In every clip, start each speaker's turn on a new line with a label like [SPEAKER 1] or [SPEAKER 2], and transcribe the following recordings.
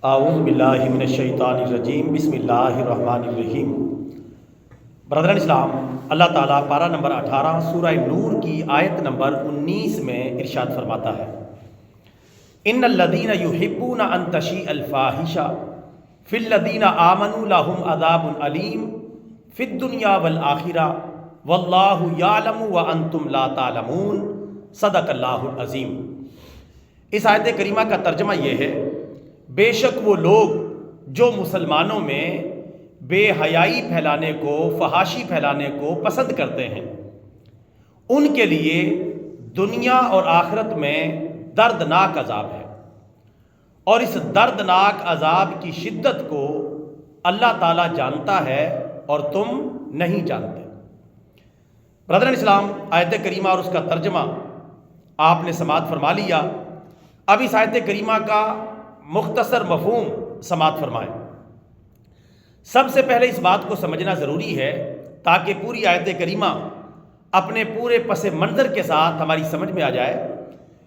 [SPEAKER 1] اعوذ باللہ من الشیطان الرجیم بسم اللہ الرحمن الرحیم۔ برادران اسلام، اللہ تعالیٰ پارہ نمبر 18 سورہ نور کی آیت نمبر 19 میں ارشاد فرماتا ہے، ان الذین یحبون ان تشیء الفاحشہ فی الذین آمنوا لہم عذاب علیم فی الدنیا والآخرہ واللہ یعلم وانتم لا تعلمون، صدق اللہ العظیم۔ اس آیت کریمہ کا ترجمہ یہ ہے، بے شک وہ لوگ جو مسلمانوں میں بے حیائی پھیلانے کو، فحاشی پھیلانے کو پسند کرتے ہیں، ان کے لیے دنیا اور آخرت میں دردناک عذاب ہے، اور اس دردناک عذاب کی شدت کو اللہ تعالیٰ جانتا ہے اور تم نہیں جانتے۔ برادران اسلام، آیت کریمہ اور اس کا ترجمہ آپ نے سماعت فرما لیا۔ اب اس آیت کریمہ کا مختصر مفہوم سماعت فرمائیں۔ سب سے پہلے اس بات کو سمجھنا ضروری ہے تاکہ پوری آیت کریمہ اپنے پورے پس منظر کے ساتھ ہماری سمجھ میں آ جائے۔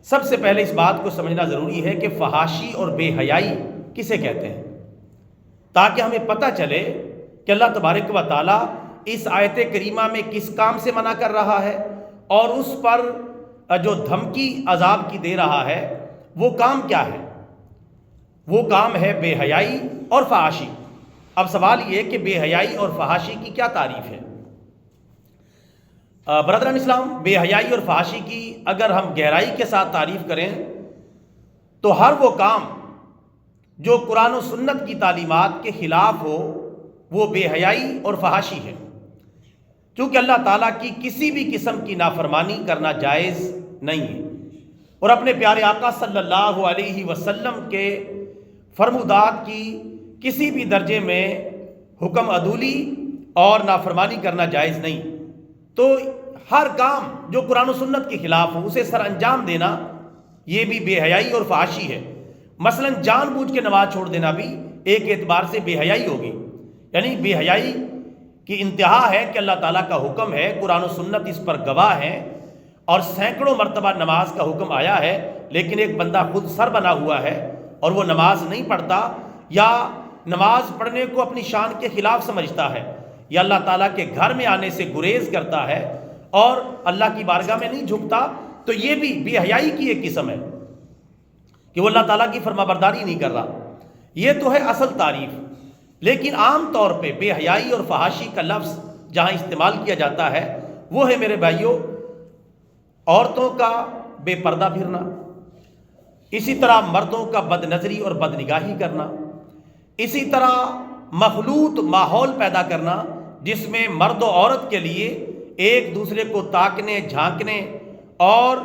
[SPEAKER 1] سب سے پہلے اس بات کو سمجھنا ضروری ہے کہ فحاشی اور بے حیائی کسے کہتے ہیں، تاکہ ہمیں پتہ چلے کہ اللہ تبارک و تعالیٰ اس آیت کریمہ میں کس کام سے منع کر رہا ہے، اور اس پر جو دھمکی عذاب کی دے رہا ہے وہ کام کیا ہے۔ وہ کام ہے بے حیائی اور فحاشی۔ اب سوال یہ کہ بے حیائی اور فحاشی کی کیا تعریف ہے؟ برادران اسلام، بے حیائی اور فحاشی کی اگر ہم گہرائی کے ساتھ تعریف کریں تو ہر وہ کام جو قرآن و سنت کی تعلیمات کے خلاف ہو وہ بے حیائی اور فحاشی ہے، کیونکہ اللہ تعالیٰ کی کسی بھی قسم کی نافرمانی کرنا جائز نہیں ہے، اور اپنے پیارے آقا صلی اللہ علیہ وسلم کے فرمودات کی کسی بھی درجے میں حکم عدولی اور نافرمانی کرنا جائز نہیں۔ تو ہر کام جو قرآن و سنت کے خلاف ہو اسے سر انجام دینا یہ بھی بے حیائی اور فحاشی ہے۔ مثلا جان بوجھ کے نماز چھوڑ دینا بھی ایک اعتبار سے بے حیائی ہوگی، یعنی بے حیائی کی انتہا ہے کہ اللہ تعالیٰ کا حکم ہے، قرآن و سنت اس پر گواہ ہیں، اور سینکڑوں مرتبہ نماز کا حکم آیا ہے، لیکن ایک بندہ خود سر بنا ہوا ہے اور وہ نماز نہیں پڑھتا، یا نماز پڑھنے کو اپنی شان کے خلاف سمجھتا ہے، یا اللہ تعالیٰ کے گھر میں آنے سے گریز کرتا ہے اور اللہ کی بارگاہ میں نہیں جھکتا، تو یہ بھی بے حیائی کی ایک قسم ہے کہ وہ اللہ تعالیٰ کی فرما برداری نہیں کر رہا۔ یہ تو ہے اصل تعریف، لیکن عام طور پہ بے حیائی اور فحاشی کا لفظ جہاں استعمال کیا جاتا ہے وہ ہے میرے بھائیوں عورتوں کا بے پردہ پھرنا، اسی طرح مردوں کا بد نظری اور بد نگاہی کرنا، اسی طرح مخلوط ماحول پیدا کرنا جس میں مرد و عورت کے لیے ایک دوسرے کو تاکنے، جھانکنے اور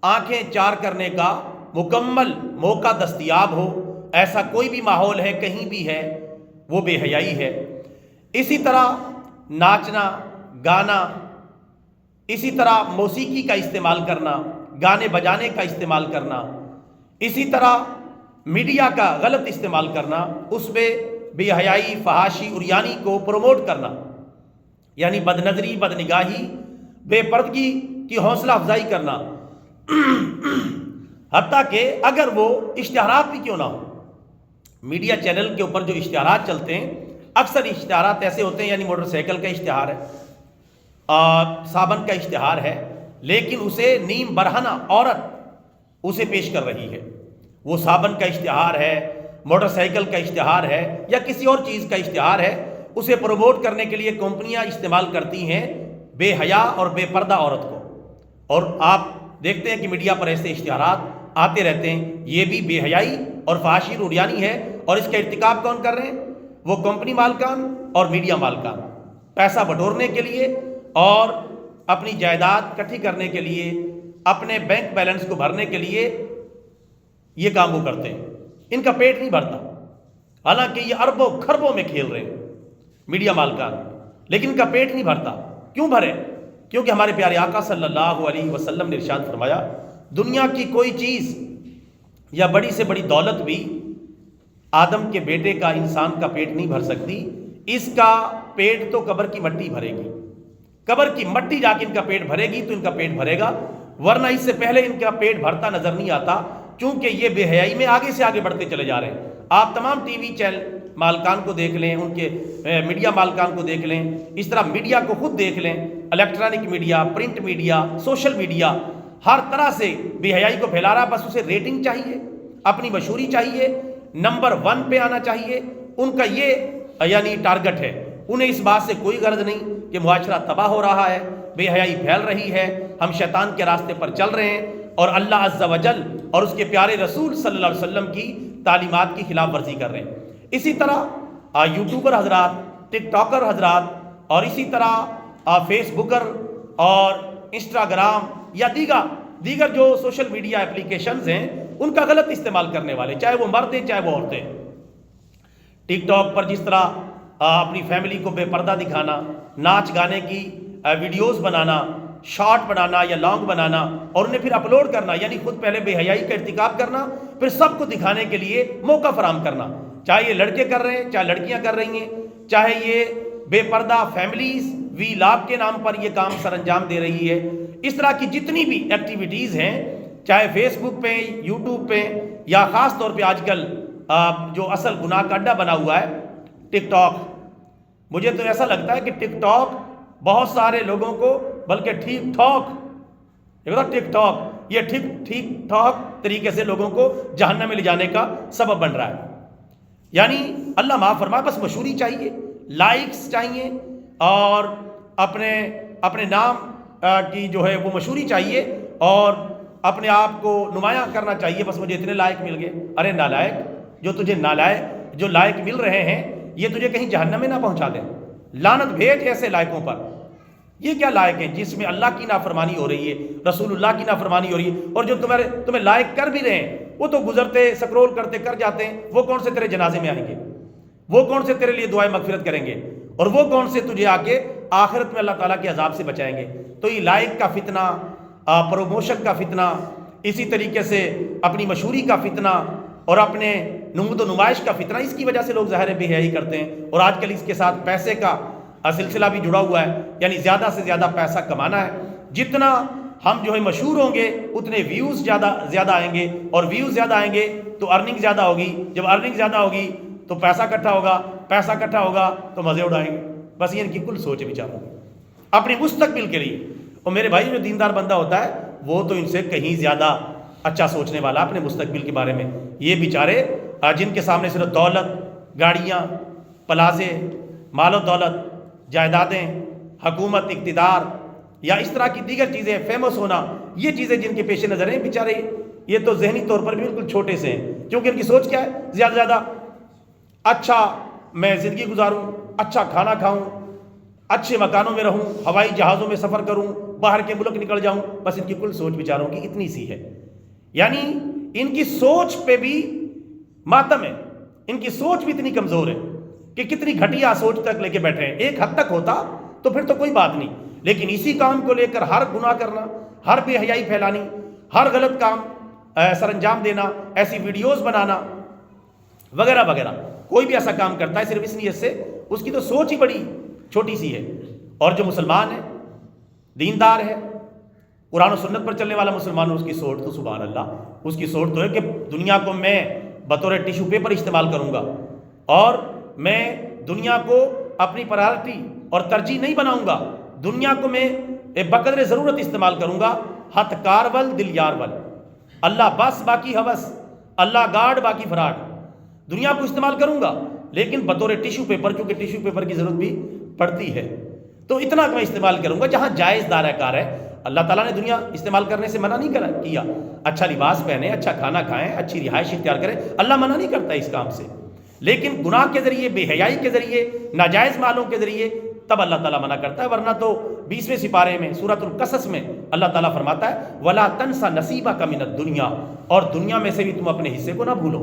[SPEAKER 1] آنکھیں چار کرنے کا مکمل موقع دستیاب ہو، ایسا کوئی بھی ماحول ہے، کہیں بھی ہے، وہ بے حیائی ہے۔ اسی طرح ناچنا، گانا، اسی طرح موسیقی کا استعمال کرنا، گانے بجانے کا استعمال کرنا، اسی طرح میڈیا کا غلط استعمال کرنا، اس میں بے حیائی، فحاشی، عریانی کو پروموٹ کرنا، یعنی بد نظری، بد نگاہی، بے پردگی کی حوصلہ افزائی کرنا، حتیٰ کہ اگر وہ اشتہارات بھی کیوں نہ ہو۔ میڈیا چینل کے اوپر جو اشتہارات چلتے ہیں اکثر اشتہارات ایسے ہوتے ہیں، یعنی موٹر سائیکل کا اشتہار ہے، صابن کا اشتہار ہے، لیکن اسے نیم برہنہ عورت اسے پیش کر رہی ہے۔ وہ صابن کا اشتہار ہے، موٹر سائیکل کا اشتہار ہے، یا کسی اور چیز کا اشتہار ہے، اسے پروموٹ کرنے کے لیے کمپنیاں استعمال کرتی ہیں بے حیا اور بے پردہ عورت کو، اور آپ دیکھتے ہیں کہ میڈیا پر ایسے اشتہارات آتے رہتے ہیں۔ یہ بھی بے حیائی اور فحاشی اور عریانی ہے، اور اس کا ارتکاب کون کر رہے ہیں؟ وہ کمپنی مالکان اور میڈیا مالکان، پیسہ بٹورنے کے لیے اور اپنی جائیداد اکٹھی کرنے کے لیے، اپنے بینک بیلنس کو بھرنے کے لیے یہ کام وہ کرتے ہیں۔ ان کا پیٹ نہیں بھرتا، حالانکہ یہ اربوں خربوں میں کھیل رہے ہیں میڈیا مالکان، لیکن ان کا پیٹ نہیں بھرتا۔ کیوں بھرے؟ کیونکہ ہمارے پیارے آقا صلی اللہ علیہ وسلم نے ارشاد فرمایا، دنیا کی کوئی چیز یا بڑی سے بڑی دولت بھی آدم کے بیٹے کا، انسان کا پیٹ نہیں بھر سکتی۔ اس کا پیٹ تو قبر کی مٹی بھرے گی، قبر کی مٹی جا کے ان کا پیٹ بھرے گی تو ان کا پیٹ بھرے گا، ورنہ اس سے پہلے ان کا پیٹ بھرتا نظر نہیں آتا۔ چونکہ یہ بے حیائی میں آگے سے آگے بڑھتے چلے جا رہے ہیں۔ آپ تمام ٹی وی چینل مالکان کو دیکھ لیں، ان کے میڈیا مالکان کو دیکھ لیں، اس طرح میڈیا کو خود دیکھ لیں، electronic media, print media, social media, ہر طرح سے بے حیائی کو پھیلا رہا۔ بس اسے ریٹنگ چاہیے، اپنی مشہوری چاہیے، نمبر 1 پہ آنا چاہیے، ان کا یہ یعنی ٹارگٹ ہے۔ انہیں اس بات سے کوئی غرض نہیں کہ معاشرہ تباہ ہو رہا ہے، بے حیائی پھیل رہی ہے، ہم شیطان کے راستے پر چل رہے ہیں اور اللہ عز و جل اور اس کے پیارے رسول صلی اللہ علیہ وسلم کی تعلیمات کی خلاف ورزی کر رہے ہیں۔ اسی طرح یوٹیوبر حضرات، ٹک ٹاکر حضرات، اور اسی طرح فیس بکر اور انسٹاگرام یا دیگر جو سوشل میڈیا اپلیکیشنز ہیں، ان کا غلط استعمال کرنے والے، چاہے وہ مرد ہیں چاہے وہ عورتیں۔ ٹک ٹاک پر جس طرح اپنی فیملی کو بے پردہ دکھانا، ناچ گانے کی ویڈیوز بنانا، شارٹ بنانا یا لانگ بنانا اور انہیں پھر اپلوڈ کرنا، یعنی خود پہلے بے حیائی کا ارتکاب کرنا، پھر سب کو دکھانے کے لیے موقع فراہم کرنا، چاہے یہ لڑکے کر رہے ہیں چاہے لڑکیاں کر رہی ہیں، چاہے یہ بے پردہ فیملیز ویلاگ کے نام پر یہ کام سر انجام دے رہی ہے۔ اس طرح کی جتنی بھی ایکٹیویٹیز ہیں، چاہے فیس بک پہ، یوٹیوب پہ، یا خاص طور پہ آج کل جو اصل گناہ کا اڈا بنا ہوا ہے ٹک ٹاک، مجھے تو ایسا لگتا ہے کہ ٹک ٹاک بہت سارے لوگوں کو، بلکہ ٹھیک ٹھاک طریقے سے لوگوں کو جہنم میں لے جانے کا سبب بن رہا ہے۔ یعنی اللہ معاف فرمائے، بس مشہوری چاہیے، لائکس چاہیے، اور اپنے نام کی جو ہے وہ مشہوری چاہیے، اور اپنے آپ کو نمایاں کرنا چاہیے، بس مجھے اتنے لائک مل گئے۔ ارے نالائک، جو لائک مل رہے ہیں یہ تجھے کہیں جہنم میں نہ پہنچا دیں، لعنت بھیج ایسے لائکوں پر۔ یہ کیا لائق ہیں جس میں اللہ کی نافرمانی ہو رہی ہے، رسول اللہ کی نافرمانی ہو رہی ہے، اور جو تمہیں لائک کر بھی رہے ہیں وہ تو گزرتے سکرول کرتے کر جاتے ہیں، وہ کون سے تیرے جنازے میں آئیں گے، وہ کون سے تیرے لیے دعائیں مغفرت کریں گے، اور وہ کون سے تجھے آ کے آخرت میں اللہ تعالیٰ کے عذاب سے بچائیں گے۔ تو یہ لائک کا فتنہ، پروموشن کا فتنہ، اسی طریقے سے اپنی مشہوری کا فتنہ اور اپنے نمود و نمائش کا فتنہ، اس کی وجہ سے لوگ ظاہر بے حیائی کرتے ہیں۔ اور آج کل اس کے ساتھ پیسے کا سلسلہ بھی جڑا ہوا ہے، یعنی زیادہ سے زیادہ پیسہ کمانا ہے۔ جتنا ہم جو ہے مشہور ہوں گے اتنے ویوز زیادہ آئیں گے، اور ویوز زیادہ آئیں گے تو ارننگ زیادہ ہوگی، جب ارننگ زیادہ ہوگی تو پیسہ اکٹھا ہوگا تو مزے اڑائیں گے۔ بس یہ ان کی کل سوچ ہے بیچاروں کی اپنی مستقبل کے لیے۔ اور میرے بھائی، جو دیندار بندہ ہوتا ہے وہ تو ان سے کہیں زیادہ اچھا سوچنے والا اپنے مستقبل کے بارے میں۔ یہ بیچارے جن کے سامنے صرف دولت، گاڑیاں، پلازے، مال و دولت، جائیدادیں، حکومت، اقتدار یا اس طرح کی دیگر چیزیں، فیمس ہونا، یہ چیزیں جن کے پیش نظر ہیں، بیچارے یہ تو ذہنی طور پر بھی بالکل چھوٹے سے ہیں، کیونکہ ان کی سوچ کیا ہے؟ زیادہ سے زیادہ اچھا میں زندگی گزاروں، اچھا کھانا کھاؤں، اچھے مکانوں میں رہوں، ہوائی جہازوں میں سفر کروں، باہر کے ملک نکل جاؤں۔ بس ان کی کل سوچ بیچاروں کی اتنی سی ہے، یعنی ان کی سوچ پہ بھی ماتم ہے، ان کی سوچ بھی اتنی کمزور ہے کہ کتنی گھٹیا سوچ تک لے کے بیٹھے ہیں۔ ایک حد تک ہوتا تو پھر تو کوئی بات نہیں، لیکن اسی کام کو لے کر ہر گناہ کرنا، ہر بے حیائی پھیلانی، ہر غلط کام سر انجام دینا، ایسی ویڈیوز بنانا وغیرہ وغیرہ، کوئی بھی ایسا کام کرتا ہے صرف اس نیت سے، اس کی تو سوچ ہی بڑی چھوٹی سی ہے۔ اور جو مسلمان ہے، دیندار ہے، قرآن و سنت پر چلنے والا مسلمان، اس کی سوچ تو سبحان اللہ، اس کی سوچ تو ہے کہ دنیا کو میں بطور ٹیشو پیپر استعمال کروں گا، اور میں دنیا کو اپنی پرائرٹی اور ترجیح نہیں بناؤں گا، دنیا کو میں بقدر ضرورت استعمال کروں گا۔ ہتھ کار ول دل یار ول، اللہ بس باقی ہوس، اللہ گاڈ باقی فراڈ۔ دنیا کو استعمال کروں گا لیکن بطور ٹیشو پیپر، کیونکہ ٹیشو پیپر کی ضرورت بھی پڑتی ہے، تو اتنا میں استعمال کروں گا جہاں جائز دائرہ کار ہے۔ اللہ تعالیٰ نے دنیا استعمال کرنے سے منع نہیں کیا، اچھا لباس پہنے، اچھا کھانا کھائیں، اچھی رہائش اختیار کریں، اللہ منع نہیں کرتا اس کام سے، لیکن گناہ کے ذریعے، بے حیائی کے ذریعے، ناجائز مالوں کے ذریعے تب اللہ تعالیٰ منع کرتا ہے۔ ورنہ تو 20ویں سپارے میں سورۃ القصص میں اللہ تعالیٰ فرماتا ہے وَلَا تَنْسَ نَصِيبَكَ مِنَ الدُّنْيَا، اور دنیا میں سے بھی تم اپنے حصے کو نہ بھولو۔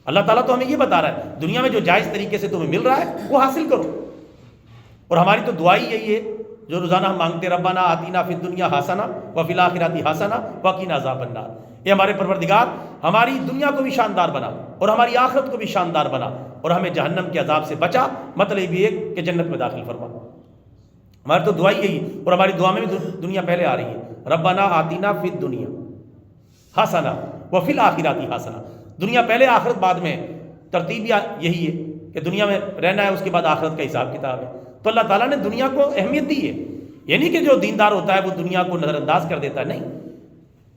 [SPEAKER 1] اللہ تعالیٰ تو ہمیں یہ بتا رہا ہے دنیا میں جو جائز طریقے سے تمہیں مل رہا ہے وہ حاصل کرو۔ اور ہماری تو دعا ہی یہی ہے جو روزانہ ہم مانگتے، ربنا آتینا فی الدنیا حسنہ وفی الآخرۃ حسنہ وقنا عذاب النار۔ یہ ہمارے پروردگار ہماری دنیا کو بھی شاندار بنا اور ہماری آخرت کو بھی شاندار بنا، اور ہمیں جہنم کے عذاب سے بچا، مطلب یہ کہ جنت میں داخل فرما۔ ہماری تو دعا ہی یہی، اور ہماری دعا میں بھی دنیا پہلے آ رہی ہے، ربنا آتینا فی الدنیا حسنہ وفی الآخرۃ حسنہ، دنیا پہلے آخرت بعد میں، ترتیب یہی ہے کہ دنیا میں رہنا ہے، اس کے بعد آخرت کا حساب کتاب ہے۔ تو اللہ تعالیٰ نے دنیا کو اہمیت دی ہے، یہ نہیں کہ جو دیندار ہوتا ہے وہ دنیا کو نظر انداز کر دیتا ہے، نہیں،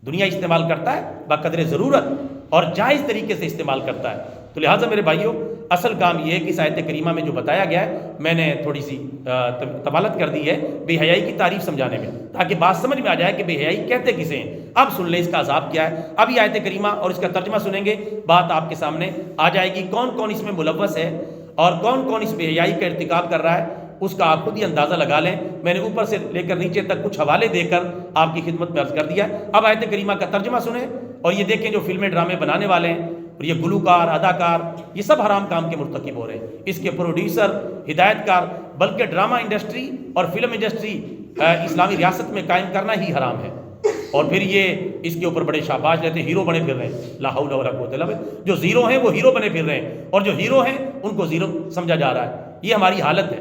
[SPEAKER 1] دنیا استعمال کرتا ہے بقدر ضرورت اور جائز طریقے سے استعمال کرتا ہے۔ تو لہٰذا میرے بھائیوں، اصل کام یہ ہے کہ اس آیت کریمہ میں جو بتایا گیا ہے، میں نے تھوڑی سی طوالت کر دی ہے بے حیائی کی تعریف سمجھانے میں، تاکہ بات سمجھ میں آ جائے کہ بے حیائی کہتے کسے ہیں۔ اب سن لیں اس کا عذاب کیا ہے۔ اب یہ آیت کریمہ اور اس کا ترجمہ سنیں گے، بات آپ کے سامنے آ جائے گی، کون کون اس میں ملوث ہے اور کون کون اس بے حیائی کا ارتکاب کر رہا ہے، اس کا آپ خود ہی اندازہ لگا لیں۔ میں نے اوپر سے لے کر نیچے تک کچھ حوالے دے کر آپ کی خدمت میں عرض کر دیا۔ اب آیت کریمہ کا ترجمہ سنیں اور یہ دیکھیں جو فلمیں ڈرامے بنانے والے ہیں اور یہ گلوکار، اداکار، یہ سب حرام کام کے مرتکب ہو رہے ہیں۔ اس کے پروڈیوسر، ہدایت کار، بلکہ ڈرامہ انڈسٹری اور فلم انڈسٹری اسلامی ریاست میں قائم کرنا ہی حرام ہے، اور پھر یہ اس کے اوپر بڑے شاباش رہتے ہیں، ہیرو بنے پھر رہے ہیں، لا حول ولا قوت الا باللہ۔ جو زیرو ہیں وہ ہیرو بنے پھر رہے ہیں، اور جو ہیرو ہیں ان کو زیرو سمجھا جا رہا ہے۔ یہ ہماری حالت ہے۔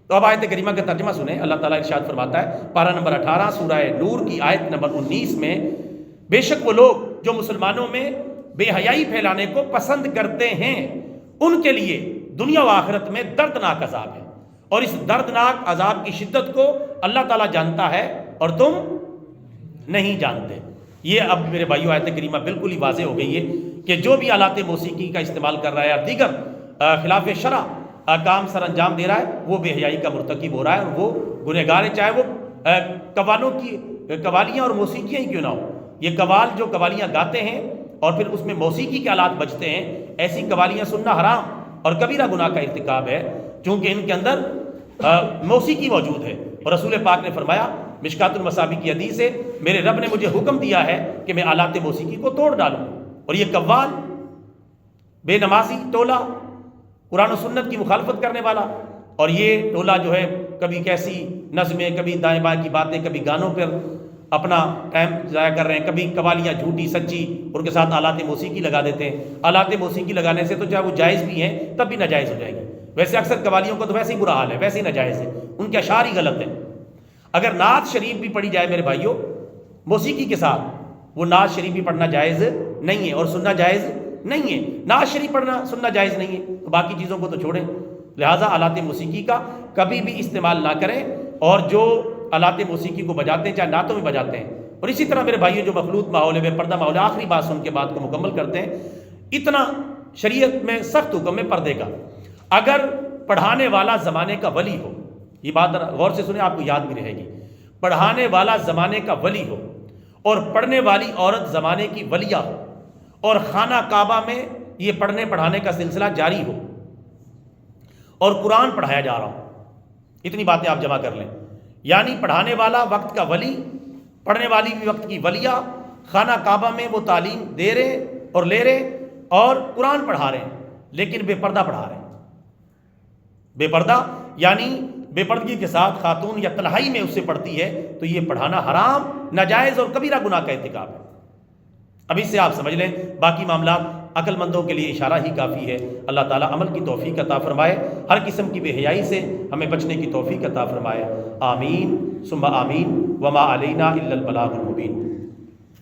[SPEAKER 1] تو اب آیت کریمہ کا ترجمہ سنیں۔ اللہ تعالیٰ ارشاد فرماتا ہے پارہ نمبر 18 سورہ نور کی آیت نمبر 19 میں، بے شک وہ لوگ جو مسلمانوں میں بے حیائی پھیلانے کو پسند کرتے ہیں، ان کے لیے دنیا و آخرت میں دردناک عذاب ہے، اور اس دردناک عذاب کی شدت کو اللہ تعالیٰ جانتا ہے اور تم نہیں جانتے۔ یہ اب میرے بھائیو آیت کریمہ بالکل ہی واضح ہو گئی ہے کہ جو بھی آلات موسیقی کا استعمال کر رہا ہے اور دیگر خلاف شرع کام سر انجام دے رہا ہے، وہ بے حیائی کا مرتکب ہو رہا ہے، اور وہ گنہگار ہے، چاہے وہ قوالوں کی قوالیاں اور موسیقیاں ہی کیوں نہ ہو۔ یہ قوال جو قوالیاں گاتے ہیں اور پھر اس میں موسیقی کے آلات بجتے ہیں، ایسی قوالیاں سننا حرام اور کبیرہ گناہ کا ارتکاب ہے، چونکہ ان کے اندر موسیقی موجود ہے۔ اور رسول پاک نے فرمایا، مشکات المصابیح کی حدیث ہے، میرے رب نے مجھے حکم دیا ہے کہ میں آلات موسیقی کو توڑ ڈالوں۔ اور یہ قوال، بے نمازی ٹولہ، قرآن و سنت کی مخالفت کرنے والا، اور یہ ٹولہ جو ہے کبھی کیسی نظمیں، کبھی دائیں بائیں کی باتیں، کبھی گانوں پر اپنا ٹائم ضائع کر رہے ہیں، کبھی قوالیاں جھوٹی سچی، ان کے ساتھ آلات موسیقی لگا دیتے ہیں۔ آلات موسیقی لگانے سے تو چاہے وہ جائز بھی ہیں تب بھی ناجائز ہو جائے گی۔ ویسے اکثر قوالیوں کا تو ویسے ہی برا حال ہے، ویسے ہی ناجائز ہے، ان کے اشعار ہی غلط ہیں۔ اگر نعت شریف بھی پڑھی جائے میرے بھائیوں موسیقی کے ساتھ، وہ نعت شریف بھی پڑھنا جائز نہیں ہے اور سننا جائز نہیں ہے۔ نعت شریف پڑھنا سننا جائز نہیں ہے تو باقی چیزوں کو تو چھوڑیں۔ لہٰذا آلات موسیقی کا کبھی بھی استعمال نہ کریں، اور جو آلات موسیقی کو بجاتے ہیں چاہے نعتوں میں بجاتے ہیں، اور اسی طرح میرے بھائیوں جو مخلوط ماحول ہے، بے پردہ ماحول ہے، آخری بات سن کے بات کو مکمل کرتے ہیں۔ اتنا شریعت میں سخت حکم ہے پردے کا۔ اگر پڑھانے والا زمانے کا ولی ہو، یہ بات غور سے سنیں، آپ کو یاد بھی رہے گی، پڑھانے والا زمانے کا ولی ہو اور پڑھنے والی عورت زمانے کی ولیہ ہو، اور خانہ کعبہ میں یہ پڑھنے پڑھانے کا سلسلہ جاری ہو اور قرآن پڑھایا جا رہا ہو، اتنی باتیں آپ جمع کر لیں۔ یعنی پڑھانے والا وقت کا ولی، پڑھنے والی بھی وقت کی ولیہ، خانہ کعبہ میں وہ تعلیم دے رہے اور لے رہے اور قرآن پڑھا رہے ہیں، لیکن بے پردہ پڑھا رہے ہیں۔ بے پردہ یعنی بے پردگی کے ساتھ خاتون یا تنہائی میں اس سے پڑھتی ہے، تو یہ پڑھانا حرام، ناجائز اور کبیرہ گناہ کا ارتکاب ہے۔ اب اس سے آپ سمجھ لیں، باقی معاملات عقل مندوں کے لیے اشارہ ہی کافی ہے۔ اللہ تعالیٰ عمل کی توفیق عطا فرمائے، ہر قسم کی بے حیائی سے ہمیں بچنے کی توفیق عطا فرمائے۔ آمین ثم آمین، وما علینا الا البلاغ المبین۔